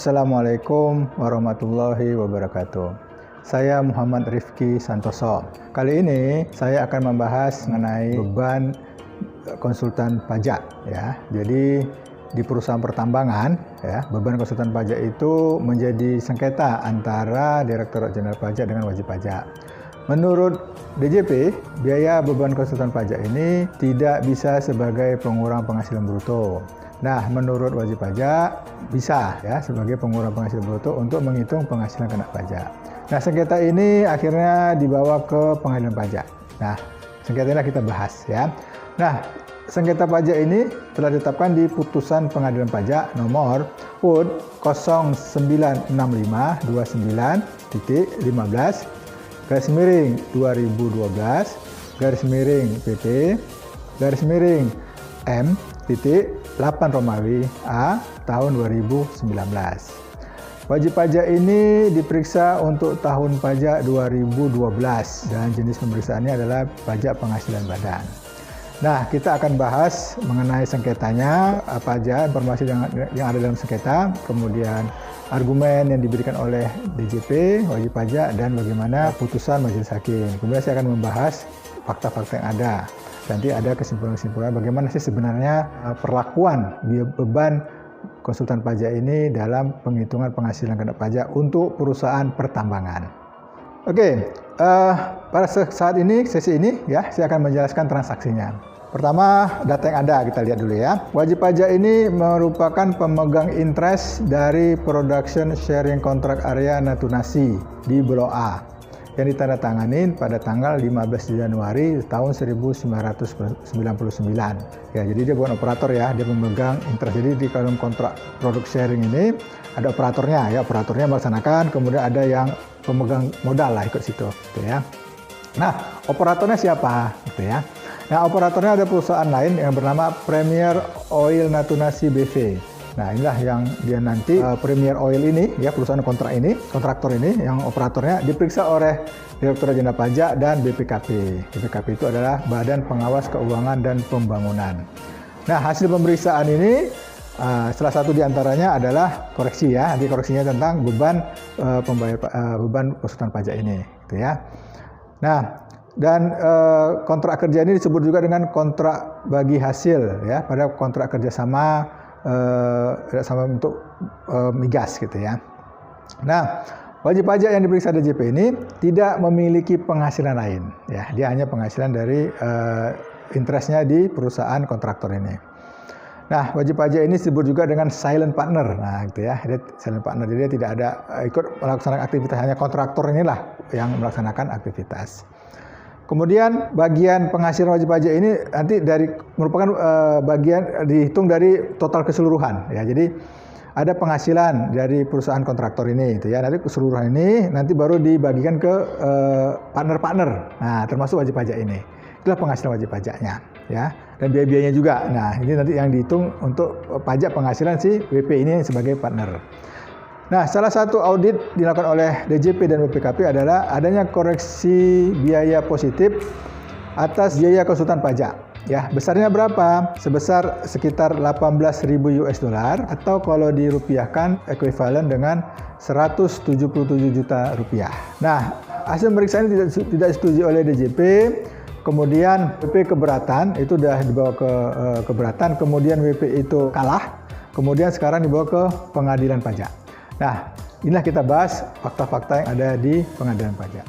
Assalamualaikum warahmatullahi wabarakatuh. Saya Muhammad Rifki Santoso. Kali ini saya akan membahas mengenai beban konsultan pajak ya. Jadi di perusahaan pertambangan ya, beban konsultan pajak itu menjadi sengketa antara Direktorat Jenderal Pajak dengan wajib pajak. Menurut DJP, biaya beban konsultan pajak ini tidak bisa sebagai pengurang penghasilan bruto. Nah, menurut wajib pajak bisa ya sebagai pengurang penghasilan bruto untuk menghitung penghasilan kena pajak. Nah, sengketa ini akhirnya dibawa ke pengadilan pajak. Nah, sengketa ini kita bahas ya. Nah, sengketa pajak ini telah ditetapkan di putusan pengadilan pajak nomor PUD 0969-2009-PP-8 tahun 2019. Wajib pajak ini diperiksa untuk tahun pajak 2012 dan jenis pemeriksaannya adalah pajak penghasilan badan. Nah, kita akan bahas mengenai sengketanya, apa aja informasi yang ada dalam sengketa, kemudian argumen yang diberikan oleh DJP, wajib pajak, dan bagaimana putusan majelis hakim. Kemudian saya akan membahas fakta-fakta yang ada. Nanti ada kesimpulan-kesimpulan bagaimana sih sebenarnya perlakuan beban konsultan pajak ini dalam penghitungan penghasilan kena pajak untuk perusahaan pertambangan. Oke, pada saat ini, sesi ini ya, saya akan menjelaskan transaksinya. Pertama, data yang ada kita lihat dulu ya. Wajib pajak ini merupakan pemegang interest dari Production Sharing Contract Area Natuna-Sea di Blok A yang ditandatangani pada tanggal 15 Januari tahun 1999. Ya, jadi dia bukan operator ya, dia memegang interest. Jadi di dalam kontrak produk sharing ini ada operatornya ya, operatornya melaksanakan, kemudian ada yang pemegang modal lah ikut situ, gitu ya. Nah, operatornya siapa, gitu ya? Nah, operatornya ada perusahaan lain yang bernama Premier Oil Natuna-Sea BV. Nah, inilah yang dia nanti Premier Oil ini ya, perusahaan kontraktor ini yang operatornya diperiksa oleh Direktorat Jenderal Pajak dan BPKP. BPKP itu adalah Badan Pengawas Keuangan dan Pembangunan. Nah, hasil pemeriksaan ini salah satu diantaranya adalah koreksi ya, nanti koreksinya tentang beban beban konsultan pajak ini, gitu ya. Nah, dan kontrak kerja ini disebut juga dengan kontrak bagi hasil ya, pada kontrak kerjasama sama untuk migas, gitu ya. Nah, wajib pajak yang diperiksa DJP ini tidak memiliki penghasilan lain ya, dia hanya penghasilan dari interestnya di perusahaan kontraktor ini. Nah, wajib pajak ini disebut juga dengan silent partner. Nah, gitu ya, dia silent partner, jadi dia tidak ada ikut melaksanakan aktivitas, hanya kontraktor inilah yang melaksanakan aktivitas. Kemudian bagian penghasilan wajib pajak ini nanti merupakan bagian dihitung dari total keseluruhan ya. Jadi ada penghasilan dari perusahaan kontraktor ini gitu ya. Nanti keseluruhan ini nanti baru dibagikan ke partner-partner. Nah, termasuk wajib pajak ini. Itulah penghasilan wajib pajaknya ya. Dan biaya-biayanya juga. Nah, ini nanti yang dihitung untuk pajak penghasilan si WP ini sebagai partner. Nah, salah satu audit dilakukan oleh DJP dan BPKP adalah adanya koreksi biaya positif atas biaya konsultan pajak. Ya, besarnya berapa? Sebesar sekitar 18.000 US dollar atau kalau dirupiahkan ekuivalen dengan 177 juta rupiah. Nah, hasil pemeriksaan ini tidak disetujui oleh DJP. Kemudian WP keberatan, itu sudah dibawa ke keberatan, kemudian WP itu kalah, kemudian sekarang dibawa ke pengadilan pajak. Nah, inilah kita bahas fakta-fakta yang ada di pengadilan pajak.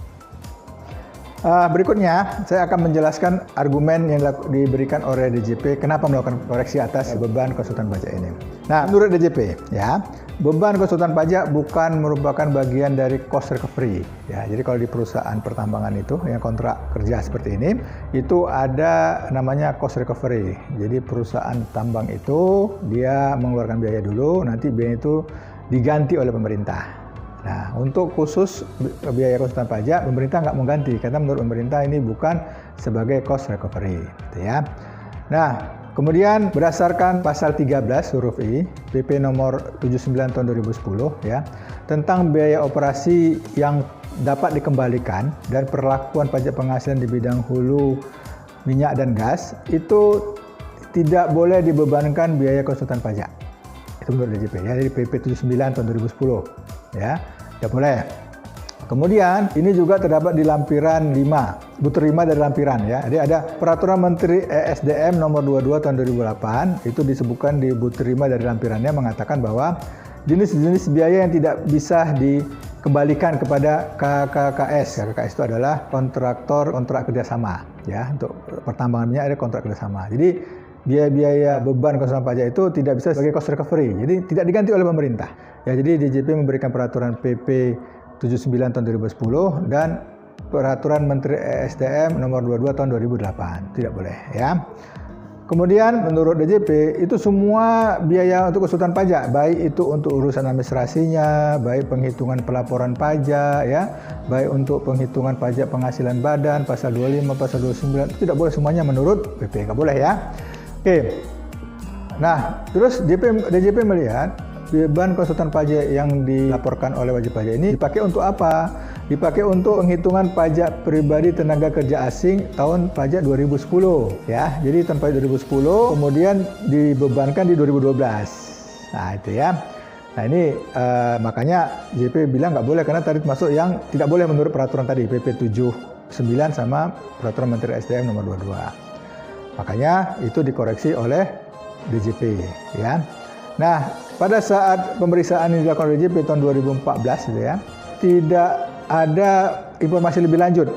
Berikutnya, saya akan menjelaskan argumen yang diberikan oleh DJP kenapa melakukan koreksi atas beban konsultan pajak ini. Nah, menurut DJP, ya, beban konsultan pajak bukan merupakan bagian dari cost recovery. Ya, jadi kalau di perusahaan pertambangan itu, yang kontrak kerja seperti ini, itu ada namanya cost recovery. Jadi perusahaan tambang itu dia mengeluarkan biaya dulu, nanti biaya itu diganti oleh pemerintah. Nah, untuk khusus biaya konsultan pajak, pemerintah nggak mengganti, karena menurut pemerintah ini bukan sebagai cost recovery, gitu ya. Nah, kemudian berdasarkan pasal 13 huruf I, PP nomor 79 tahun 2010 ya, tentang biaya operasi yang dapat dikembalikan dan perlakuan pajak penghasilan di bidang hulu minyak dan gas, itu tidak boleh dibebankan biaya konsultan pajak. Itu menurut DJP ya, dari PP 79 tahun 2010 ya, tidak boleh. Kemudian ini juga terdapat di lampiran 5, butir 5 dari lampiran ya. Jadi ada Peraturan Menteri ESDM nomor 22 tahun 2008, itu disebutkan di butir 5 dari lampirannya mengatakan bahwa jenis-jenis biaya yang tidak bisa dikembalikan kepada KKKS. KKKS itu adalah kontraktor kontrak kerjasama ya. Untuk pertambangan minyak ada kontrak kerjasama. Jadi biaya-biaya beban konsultan pajak itu tidak bisa sebagai cost recovery. Jadi tidak diganti oleh pemerintah. Ya, jadi DJP memberikan peraturan PP 79 tahun 2010 dan Peraturan Menteri ESDM nomor 22 tahun 2008. Tidak boleh ya. Kemudian menurut DJP itu semua biaya untuk konsultan pajak, baik itu untuk urusan administrasinya, baik penghitungan pelaporan pajak ya, baik untuk penghitungan pajak penghasilan badan pasal 25, pasal 29, itu tidak boleh semuanya menurut PP, nggak boleh ya. Oke. Nah, terus DJP melihat beban konsultan pajak yang dilaporkan oleh wajib pajak ini dipakai untuk apa? Dipakai untuk penghitungan pajak pribadi tenaga kerja asing tahun pajak 2010 ya. Jadi tahun pajak 2010 kemudian dibebankan di 2012. Nah, itu ya. Nah, ini makanya DJP bilang nggak boleh karena tadi masuk yang tidak boleh menurut peraturan tadi PP 79 sama Peraturan Menteri SDM nomor 22. Makanya itu dikoreksi oleh DJP ya. Nah, pada saat pemeriksaan yang dilakukan oleh DJP tahun 2014 gitu ya, tidak ada informasi lebih lanjut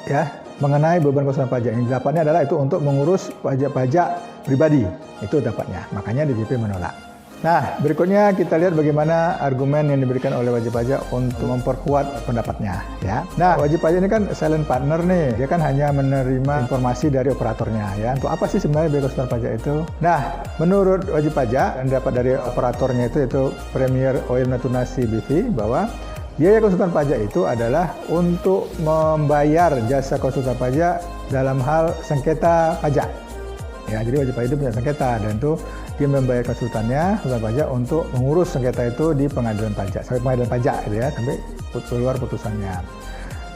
ya mengenai beban konsultan pajak. Yang dapatnya adalah itu untuk mengurus pajak-pajak pribadi. Itu dapatnya. Makanya DJP menolak. Nah, berikutnya kita lihat bagaimana argumen yang diberikan oleh wajib pajak untuk memperkuat pendapatnya ya. Nah, wajib pajak ini kan silent partner nih. Dia kan hanya menerima informasi dari operatornya ya. Untuk apa sih sebenarnya biaya konsultan pajak itu? Nah, menurut wajib pajak yang dapat dari operatornya itu Premier Oil Natuna CBV bahwa biaya konsultan pajak itu adalah untuk membayar jasa konsultan pajak dalam hal sengketa pajak. Ya, jadi wajib pajak itu punya sengketa dan itu dia membayar konsultan pajak untuk mengurus sengketa itu di pengadilan pajak, sampai pengadilan pajak gitu ya, sampai keluar putusannya.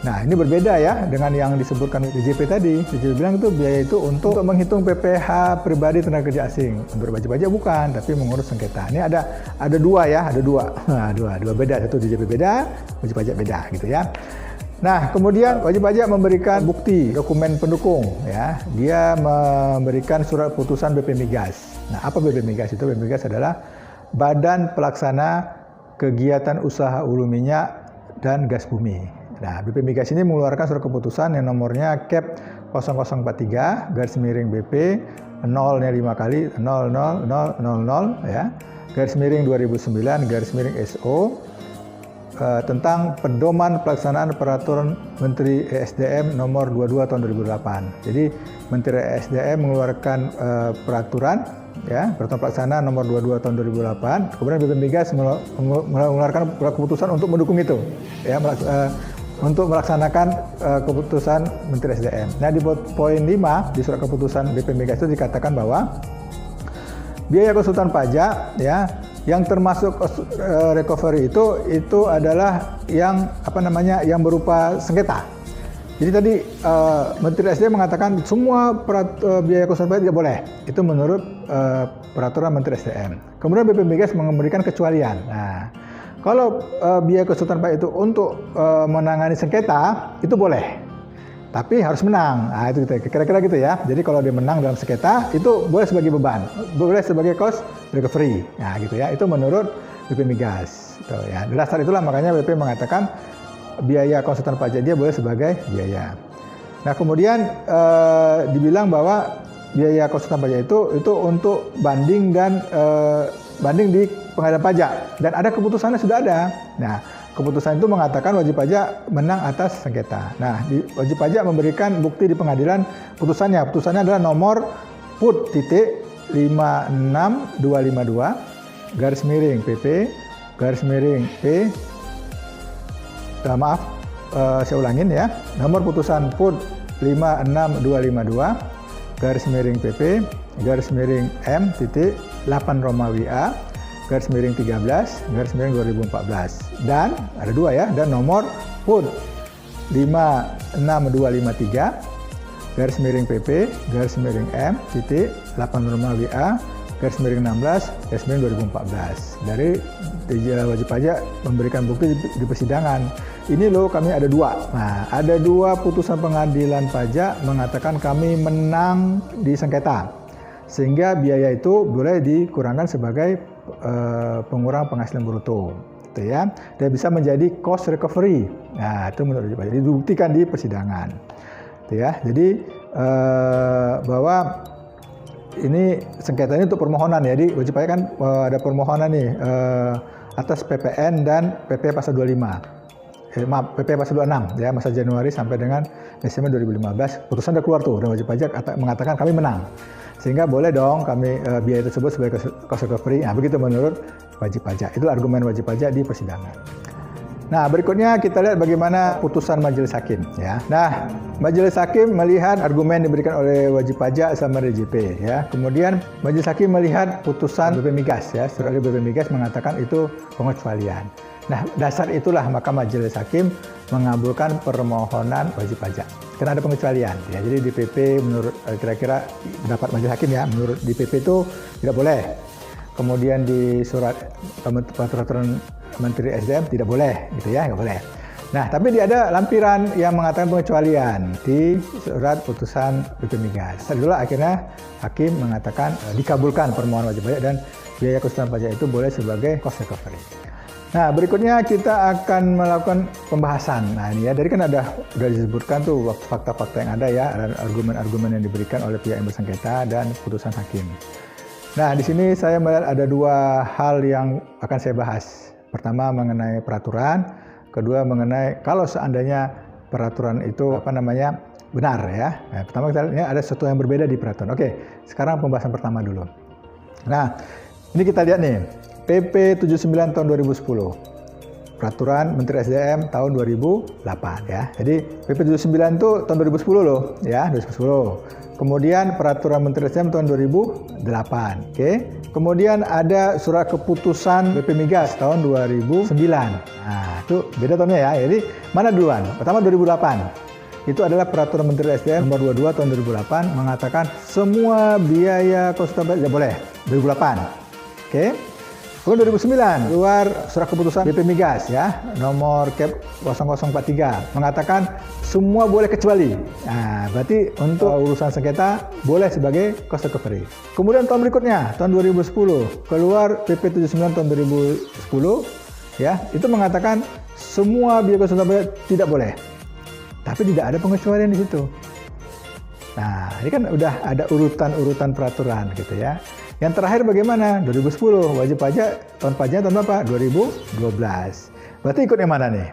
Nah, ini berbeda ya dengan yang disebutkan DJP tadi. DJP bilang itu biaya itu untuk menghitung PPh pribadi tenaga kerja asing. Untuk wajib pajak bukan, tapi mengurus sengketa. Ini ada dua ya, ada dua. Nah, dua beda, satu DJP beda, wajib pajak beda gitu ya. Nah, kemudian wajib pajak memberikan bukti dokumen pendukung ya. Dia memberikan surat putusan BP Migas. Nah, apa BP Migas itu? BP Migas adalah Badan Pelaksana Kegiatan Usaha Hulu Minyak dan Gas Bumi. Nah, BP Migas ini mengeluarkan surat keputusan yang nomornya KEP 0043 /BP 0-nya 5 kali 00000 ya. /2009 tentang pedoman pelaksanaan peraturan Menteri ESDM nomor 22 tahun 2008. Jadi Menteri ESDM mengeluarkan peraturan ya, peraturan pelaksanaan nomor 22 tahun 2008. Kemudian BP Migas mengeluarkan keputusan untuk mendukung itu ya, untuk melaksanakan keputusan Menteri ESDM. Nah, di poin 5 di surat keputusan BP Migas itu dikatakan bahwa biaya konsultan pajak ya yang termasuk recovery itu adalah yang yang berupa sengketa. Jadi tadi Menteri SDM mengatakan semua biaya konsultan pajak tidak boleh. Itu menurut peraturan Menteri SDM. Kemudian BP Migas memberikan kecualian. Nah, kalau biaya konsultan pajak itu untuk menangani sengketa itu boleh. Tapi harus menang. Nah, itu kira-kira gitu ya. Jadi kalau dia menang dalam sengketa itu boleh sebagai beban, boleh sebagai cost recovery. Nah, gitu ya. Itu menurut BP Migas. Tuh, ya. Dasar itulah makanya BP mengatakan biaya konsultan pajak dia boleh sebagai biaya. Nah, kemudian dibilang bahwa biaya konsultan pajak itu untuk banding dan banding di pengadilan pajak dan ada keputusannya sudah ada. Nah, keputusan itu mengatakan wajib pajak menang atas sengketa. Nah, wajib pajak memberikan bukti di pengadilan putusannya. Putusannya adalah nomor PUT titik 56252 /PP P. Saya ulangin ya. Nomor putusan PUT 56252 /PP M titik 8 Romawi A /13/2014 dan ada dua ya, dan nomor PUT 56253 /PP M titik 8 Romawi A 16/2014. Dari wajib pajak memberikan bukti di persidangan. Ini loh kami ada dua. Nah, ada dua putusan pengadilan pajak mengatakan kami menang di sengketa. Sehingga biaya itu boleh dikurangkan sebagai pengurang penghasilan bruto. Gitu ya. Dan bisa menjadi cost recovery. Nah, itu menurut wajib pajak. Dibuktikan di persidangan. Gitu ya. Jadi bahwa ini sengketa ini untuk permohonan ya. Jadi wajib pajak kan ada permohonan nih atas PPN dan PP pasal 25. PP pasal 26 ya, masa Januari sampai dengan Desember 2015. Putusan udah keluar tuh dan wajib pajak mengatakan kami menang. Sehingga boleh dong kami biaya tersebut sebagai cost recovery. Nah, begitu menurut wajib pajak. Itu argumen wajib pajak di persidangan. Nah, berikutnya kita lihat bagaimana putusan majelis hakim ya. Nah, majelis hakim melihat argumen diberikan oleh wajib pajak sama DJP ya. Kemudian majelis hakim melihat putusan BP Migas ya. Surat dari BP Migas mengatakan itu pengecualian. Nah, dasar itulah maka majelis hakim mengabulkan permohonan wajib pajak. Karena ada pengecualian ya. Jadi DPP menurut kira-kira pendapat majelis hakim ya, menurut DPP itu tidak boleh. Kemudian di surat peraturan Menteri SDM tidak boleh, gitu ya, nggak boleh. Nah, tapi ada lampiran yang mengatakan pengecualian di surat putusan BP Migas. Itulah akhirnya hakim mengatakan dikabulkan permohonan wajib pajak dan biaya keseluruhan pajak itu boleh sebagai cost recovery. Nah, berikutnya kita akan melakukan pembahasan. Nah, ini ya, dari kan sudah disebutkan tuh fakta-fakta yang ada ya, dan argumen-argumen yang diberikan oleh pihak yang bersengketa dan putusan hakim. Nah, di sini saya melihat ada dua hal yang akan saya bahas. Pertama mengenai peraturan, kedua mengenai kalau seandainya peraturan itu benar ya. Nah, pertama kita lihat ada sesuatu yang berbeda di peraturan. Oke, sekarang pembahasan pertama dulu. Nah, ini kita lihat nih. PP 79 tahun 2010, Peraturan Menteri SDM tahun 2008 ya. Jadi PP 79 itu tahun 2010 loh ya, 2010. Kemudian Peraturan Menteri SDM tahun 2008. Oke. Kemudian ada surat keputusan BP Migas tahun 2009. Nah, itu beda tahunnya ya. Jadi mana duluan? Pertama 2008. Itu adalah Peraturan Menteri SDM nomor 22 tahun 2008 mengatakan semua biaya konsultan tidak boleh. 2008. Oke. Kemudian 2009 keluar surat keputusan BP Migas ya nomor Cap 0043 mengatakan semua boleh kecuali. Nah, berarti untuk urusan sengketa boleh sebagai cost recovery. Kemudian tahun berikutnya tahun 2010 keluar PP 79 tahun 2010 ya itu mengatakan semua biaya konsultan tidak boleh. Tapi tidak ada pengecualian di situ. Nah, ini kan udah ada urutan-urutan peraturan gitu ya. Yang terakhir bagaimana? 2010, wajib pajak, tahun pajaknya tahun berapa? 2012. Berarti ikut yang mana nih?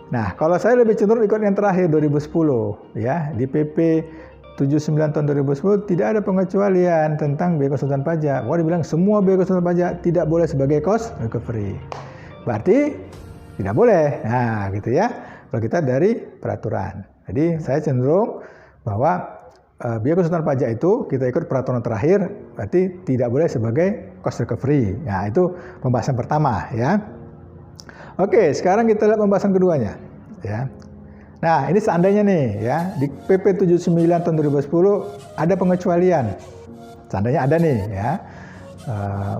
Nah, kalau saya lebih cenderung ikut yang terakhir, 2010. Ya, di PP 79 tahun 2010 tidak ada pengecualian tentang biaya konsultan pajak. Wah, dibilang semua biaya konsultan pajak tidak boleh sebagai cost recovery. Berarti tidak boleh. Nah, gitu ya. Kalau kita dari peraturan. Jadi, saya cenderung bahwa biaya konsultan pajak itu kita ikut peraturan terakhir berarti tidak boleh sebagai cost recovery. Nah, itu pembahasan pertama ya. Oke, sekarang kita lihat pembahasan keduanya ya. Nah, ini seandainya nih ya di PP 79 tahun 2010 ada pengecualian. Seandainya ada nih ya.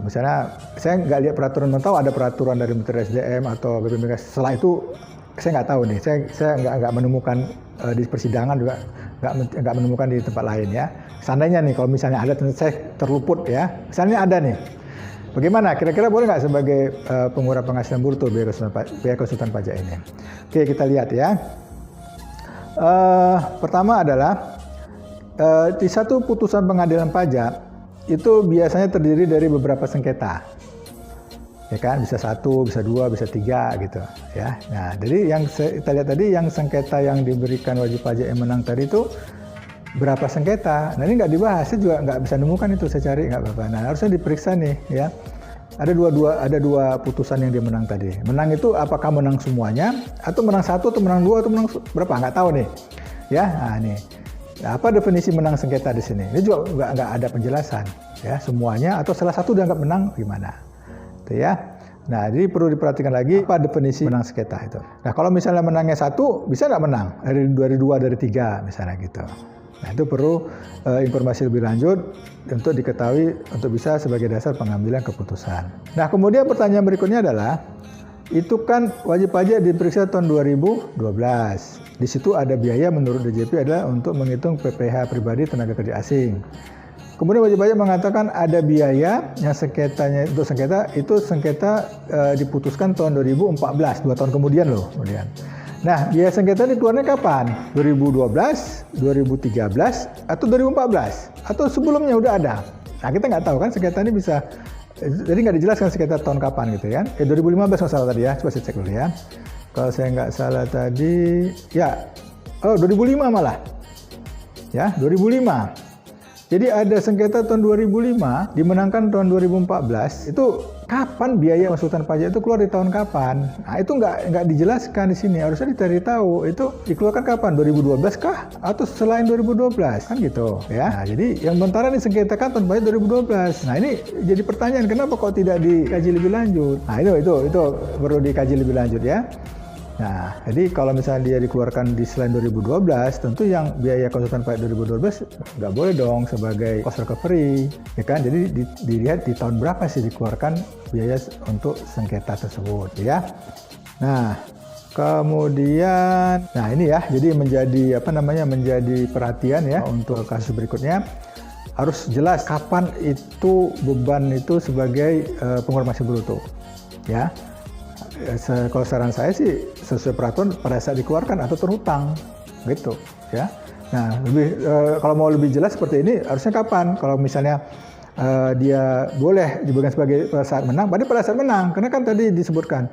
Misalnya saya nggak lihat peraturan, tahu ada peraturan dari Menteri SDM atau BP Migas. Setelah itu saya nggak tahu nih. Saya nggak menemukan di persidangan juga nggak menemukan di tempat lain ya. Seandainya nih kalau misalnya ada, saya terluput ya. Misalnya ada nih, bagaimana? Kira-kira boleh nggak sebagai pengurang penghasilan bruto biaya konsultan pajak ini? Oke, kita lihat ya. Pertama adalah di satu putusan pengadilan pajak itu biasanya terdiri dari beberapa sengketa. Ya kan, bisa satu, bisa dua, bisa tiga gitu ya. Nah, jadi yang kita lihat tadi yang sengketa yang diberikan wajib pajak yang menang tadi itu berapa sengketa. Nah, ini nggak dibahas, saya juga nggak bisa nemukan itu, saya cari nggak apa-apa. Nah, harusnya diperiksa nih ya. Ada dua putusan yang dia menang tadi. Menang itu apakah menang semuanya atau menang satu atau menang dua atau menang berapa? Nggak tahu nih. Ya, nah nih. Nah, apa definisi menang sengketa di sini? Ini juga nggak ada penjelasan ya, semuanya atau salah satu dianggap menang gimana? Itu ya. Nah, jadi perlu diperhatikan lagi apa definisi menang sengketa itu. Nah, kalau misalnya menangnya satu, bisa nggak menang? Dari dua, dari tiga misalnya gitu. Nah, itu perlu informasi lebih lanjut untuk diketahui untuk bisa sebagai dasar pengambilan keputusan. Nah, kemudian pertanyaan berikutnya adalah, itu kan wajib pajak diperiksa tahun 2012. Di situ ada biaya menurut DJP adalah untuk menghitung PPh pribadi tenaga kerja asing. Kemudian wajib pajak mengatakan ada biaya yang sengketanya untuk sengketa itu diputuskan tahun 2014, 2 tahun kemudian loh. Nah, biaya sengketa dikeluarkan kapan? 2012, 2013, atau 2014? Atau sebelumnya udah ada? Nah, kita nggak tahu kan sengketa ini bisa, jadi nggak dijelaskan sengketa tahun kapan gitu ya. 2015 nggak salah tadi ya, coba saya cek dulu ya. Kalau saya nggak salah tadi, ya, 2005 malah. Ya, 2005. Jadi ada sengketa tahun 2005, dimenangkan tahun 2014, itu kapan biaya konsultan pajak itu keluar di tahun kapan? Nah, itu nggak dijelaskan di sini, harusnya dicari tahu, itu dikeluarkan kapan? 2012 kah? Atau selain 2012? Kan gitu, ya. Nah, jadi yang sementara ini sengketa kan tahun pajak 2012. Nah, ini jadi pertanyaan, kenapa kok tidak dikaji lebih lanjut? Nah, itu perlu dikaji lebih lanjut ya. Nah, jadi kalau misalnya dia dikeluarkan di selain 2012, tentu yang biaya konsultan pajak 2012 nggak boleh dong sebagai cost recovery, ya kan? Jadi dilihat di tahun berapa sih dikeluarkan biaya untuk sengketa tersebut, ya. Nah, kemudian, nah ini ya, jadi menjadi menjadi perhatian ya untuk kasus berikutnya. Harus jelas kapan itu beban itu sebagai pengeluaran masih bruto, ya. Kalau saran saya sih sesuai peraturan pada saat dikeluarkan atau terhutang gitu ya. Nah, kalau mau lebih jelas seperti ini harusnya kapan? Kalau misalnya dia boleh diberikan sebagai pada saat menang, berarti pada saat menang, karena kan tadi disebutkan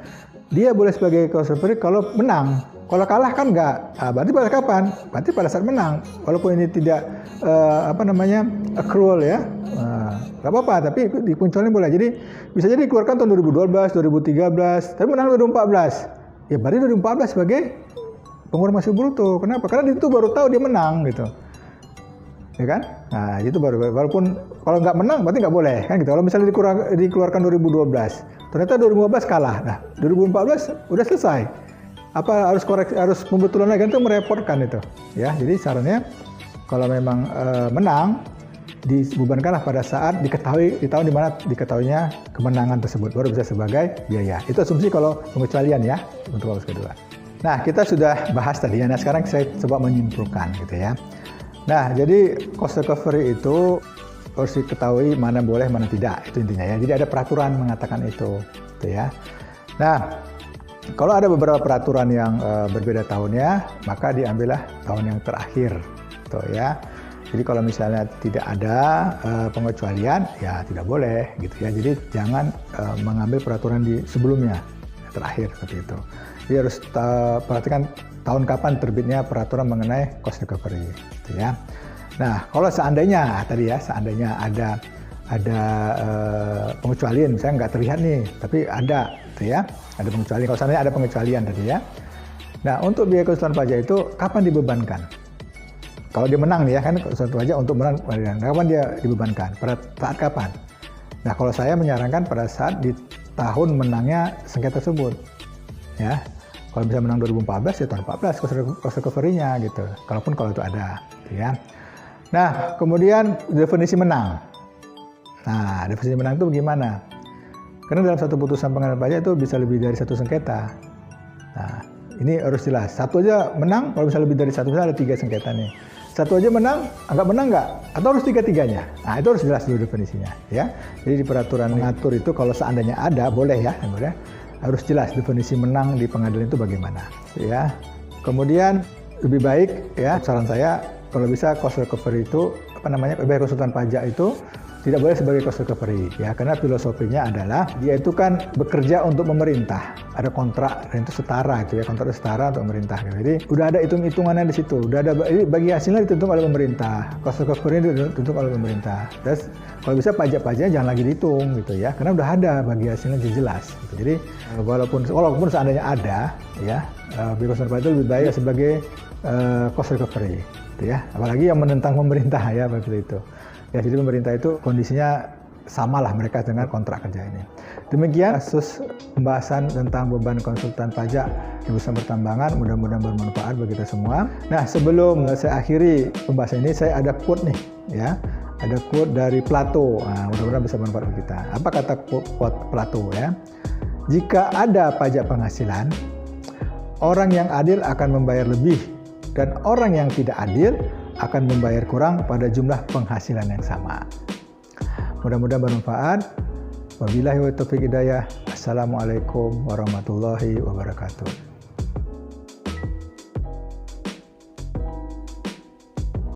dia boleh sebagai cost recovery kalau menang. Kalau kalah kan enggak. Nah, berarti pada kapan? Berarti pada saat menang. Walaupun ini tidak accrual ya. Nggak apa-apa, tapi dipunculnya boleh. Jadi bisa jadi dikeluarkan tahun 2012, 2013, tapi menang 2014. Ya berarti 2014 sebagai pengeluaran masih bruto. Kenapa? Karena itu baru tahu dia menang gitu. Ya kan? Nah, itu baru, walaupun kalau nggak menang berarti nggak boleh kan gitu. Kalau misalnya dikeluarkan 2012, ternyata 2015 kalah. Nah, 2014 udah selesai. Apa harus koreksi, harus pembetulan lagi, itu merepotkan itu. Ya, jadi sarannya kalau memang menang, dibebankanlah pada saat diketahui, di tahun di mana diketahuinya kemenangan tersebut, baru bisa sebagai biaya. Itu asumsi kalau pengecualian ya untuk kasus kedua. Nah, kita sudah bahas tadi ya. Nah, sekarang saya coba menyimpulkan gitu ya. Nah, jadi cost recovery itu harus diketahui mana boleh, mana tidak, itu intinya ya. Jadi ada peraturan mengatakan itu, gitu ya. Nah, kalau ada beberapa peraturan yang berbeda tahunnya, maka diambillah tahun yang terakhir, gitu ya. Jadi kalau misalnya tidak ada pengecualian, ya tidak boleh, gitu ya. Jadi jangan mengambil peraturan di sebelumnya, terakhir seperti itu. Jadi harus perhatikan tahun kapan terbitnya peraturan mengenai cost recovery, gitu ya. Nah, kalau seandainya tadi ya, seandainya ada pengecualian, misalnya nggak terlihat nih, tapi ada, gitu ya, ada pengecualian. Kalau seandainya ada pengecualian tadi ya. Nah, untuk biaya konsultan pajak itu kapan dibebankan? Kalau dia menang nih ya kan, konsultan pajak untuk menang, kapan dia dibebankan? Pada saat kapan? Nah, kalau saya menyarankan pada saat di tahun menangnya sengketa tersebut, ya. Kalau bisa menang 2014 ya tahun 14 cost recovery-nya gitu. Kalaupun kalau itu ada, gitu ya. Nah, kemudian definisi menang. Nah, definisi menang itu bagaimana? Karena dalam satu putusan pengadilan pajak itu bisa lebih dari satu sengketa. Nah, ini harus jelas. Satu aja menang, kalau bisa lebih dari satu, misalnya ada 3 sengketa nih. Satu aja menang, anggap menang nggak? Atau harus 3-3-nya? Nah, itu harus jelas dulu definisinya, ya. Jadi di peraturan mengatur itu kalau seandainya ada, boleh ya, boleh. Harus jelas definisi menang di pengadilan itu bagaimana, ya. Kemudian lebih baik, ya, saran saya kalau bisa cost recovery itu biaya konsultan pajak itu tidak boleh sebagai cost recovery, ya, karena filosofinya adalah dia itu kan bekerja untuk pemerintah, ada kontrak dan itu setara gitu ya, kontrak setara untuk pemerintah. Jadi udah ada hitung-hitungannya di situ, udah ada bagi hasilnya ditentukan oleh pemerintah, cost recovery ditentukan oleh pemerintah. Terus kalau bisa pajak-pajaknya jangan lagi dihitung gitu ya, karena udah ada bagi hasilnya jelas. Gitu. Jadi walaupun seandainya ada, ya, biaya konsultan pajak itu lebih baik sebagai cost recovery, gitu ya. Apalagi yang menentang pemerintah ya seperti itu. Ya, jadi pemerintah itu kondisinya samalah mereka dengan kontrak kerja ini. Demikian kasus pembahasan tentang beban konsultan pajak di perusahaan pertambangan, mudah-mudahan bermanfaat bagi kita semua. Nah, sebelum saya akhiri pembahasan ini, saya ada quote nih, ya. Ada quote dari Plato. Nah, mudah-mudahan bisa bermanfaat bagi kita. Apa kata quote Plato, ya? Jika ada pajak penghasilan, orang yang adil akan membayar lebih dan orang yang tidak adil akan membayar kurang pada jumlah penghasilan yang sama. Mudah-mudahan bermanfaat. Wabillahi taufiq hidayah. Assalamualaikum warahmatullahi wabarakatuh.